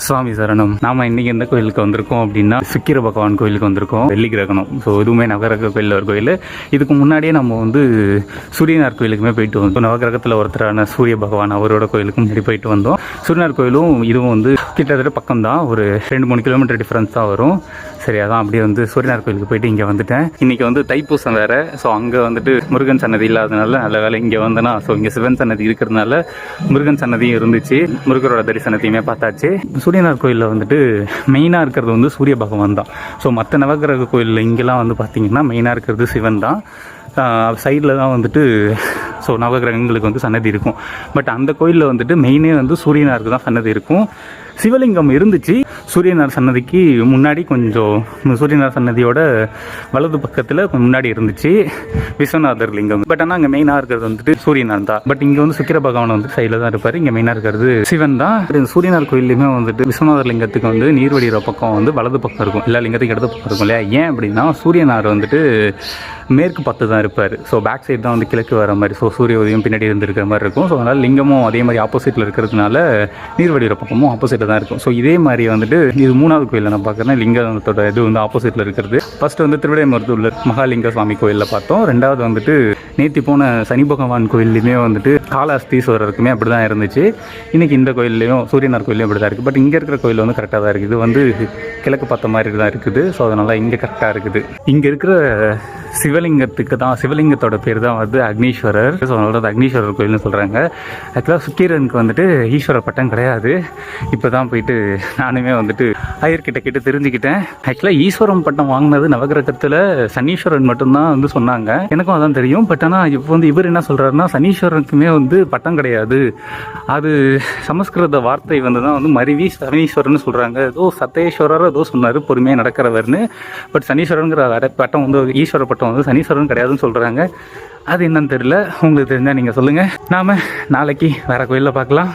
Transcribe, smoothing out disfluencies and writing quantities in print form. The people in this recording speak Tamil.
சுவாமி சரணம். நாம இன்னைக்கு எந்த கோயிலுக்கு வந்திருக்கோம் அப்படின்னா சுக்கிர பகவான் கோயிலுக்கு வந்திருக்கோம். வெள்ளி கிரகணம். ஸோ இதுவுமே நவகிரக கோயிலில் ஒரு கோயில். இதுக்கு முன்னாடியே நம்ம சூரியனார் கோயிலுக்குமே போயிட்டு வந்தோம். நவகிரகத்தில் ஒருத்தரான சூரிய பகவான் அவரோட கோயிலுக்கும் முன்னாடி போயிட்டு வந்தோம். சூரியனார் கோயிலும் இதுவும் கிட்டத்தட்ட பக்கம் தான், ஒரு 2-3 கிலோமீட்டர் டிஃப்ரென்ஸ் தான் வரும். சரி, அதான் அப்படியே சூரியனார் கோயிலுக்கு போயிட்டு இங்கே வந்துட்டேன். இன்னைக்கு தைப்பூசம் வேற. ஸோ அங்கே முருகன் சன்னதி இல்லாதனால நல்ல வேலை இங்கே வந்தேன்னா. ஸோ இங்கே சிவன் சன்னதி இருக்கிறதுனால முருகன் சன்னதியும் இருந்துச்சு. முருகரோட தரிசனத்தையுமே பார்த்தாச்சு. சூரியனார் கோயிலில் மெயினாக இருக்கிறது சூரிய பகவான் தான். ஸோ மற்ற நவகிரக கோயிலில் இங்கெல்லாம் பார்த்தீங்கன்னா மெயினாக இருக்கிறது சிவன் தான். சைடில் தான் ஸோ நவகிரகங்களுக்கு சன்னதி இருக்கும். பட் அந்த கோயிலில் மெயினே சூரியனாருக்கு தான் சன்னதி இருக்கும். சிவலிங்கம் இருந்துச்சு சூரியனார் சன்னதிக்கு முன்னாடி, கொஞ்சம் சூரியனார் சன்னதியோட வலது பக்கத்தில் முன்னாடி இருந்துச்சு விஸ்வநாதர் லிங்கம். பட் ஆனால் அங்கே மெயினாக இருக்கிறது சூரியனார் தான். பட் இங்கே சுக்கிர பகவான் சைடில் தான் இருப்பார். இங்கே மெயினாக இருக்கிறது சிவன் தான். சூரியனார் கோயிலையுமே விஸ்வநாதர் லிங்கத்துக்கு நீர் வடிகிற பக்கம் வலது பக்கம் இருக்கும், எல்லா லிங்கத்துக்கும் இடது பக்கம் இருக்கும் இல்லையா? ஏன் அப்படின்னா சூரியனார் மேற்கு பார்த்து தான் இருப்பார். ஸோ பேக் சைடு தான் கிழக்கு வர மாதிரி. ஸோ சூரிய உதயம் பின்னாடி இருந்திருக்கிற மாதிரி இருக்கும். ஸோ அதனால் லிங்கமும் அதே மாதிரி ஆப்போசிட்டில் இருக்கிறதுனால நீர் வடிகிற பக்கமும் ஆப்போசிட்டில் தான் இருக்கும். ஸோ இதே மாதிரி இது 3வது கோயிலில் நான் பார்க்குறேன். லிங்கத்தோட இது ஆப்போசிட்டில் இருக்கிறது. ஃபர்ஸ்ட் திருவிடைமருதூரில் மகாலிங்க சுவாமி கோயிலில் பார்த்தோம். ரெண்டாவது நேற்று போன சனி பகவான் கோயில்லையுமே காலாஸ்தீஸ்வரருக்குமே அப்படி தான் இருந்துச்சு. இன்றைக்கி இந்த கோயில்லையும் சூரியனார் கோயிலையும் அப்படி தான் இருக்குது. பட் இங்கே இருக்கிற கோயில் கரெக்டாக தான் இருக்குது. இது கிழக்கு பார்த்த மாதிரி தான் இருக்குது. ஸோ அதனால் இங்கே கரெக்டாக இருக்குது. இங்கே இருக்கிற சிவலிங்கத்தோட பேர் தான் அக்னீஸ்வரர். ஸோ அதனால அக்னீஸ்வரர் கோயில்னு சொல்கிறாங்க. ஆக்சுவலாக சுக்கிரனுக்கு ஈஸ்வர பட்டம் கிடையாது. இப்போ தான் போயிட்டு நானுமே ஐயர்கிட்ட கேட்டு தெரிஞ்சுக்கிட்டேன். ஆக்சுவலாக ஈஸ்வரம் பட்டம் வாங்கினது நவகிரகத்தில் சனீஸ்வரன் மட்டும்தான் சொன்னாங்க. எனக்கும் அதான் தெரியும். பட் ஆனால் இப்போ இவர் என்ன சொல்கிறாருன்னா சனீஸ்வரனுக்குமே பட்டம் கிடையாது. அது சமஸ்கிருத வார்த்தை தான் மருவி சனீஸ்வரன் சொல்கிறாங்க. ஏதோ சத்தேஸ்வரர் ஏதோ சொன்னார், பொறுமையாக நடக்கிறவர்னு. பட் சனீஸ்வரனுங்கிற பட்டம் ஈஸ்வர பட்டம் சனீஸ்வரன் கிடையாதுன்னு சொல்கிறாங்க. அது என்னன்னு தெரியல. உங்களுக்கு தெரிஞ்சால் நீங்கள் சொல்லுங்கள். நாம் நாளைக்கு வேறு கோயிலில் பார்க்கலாம்.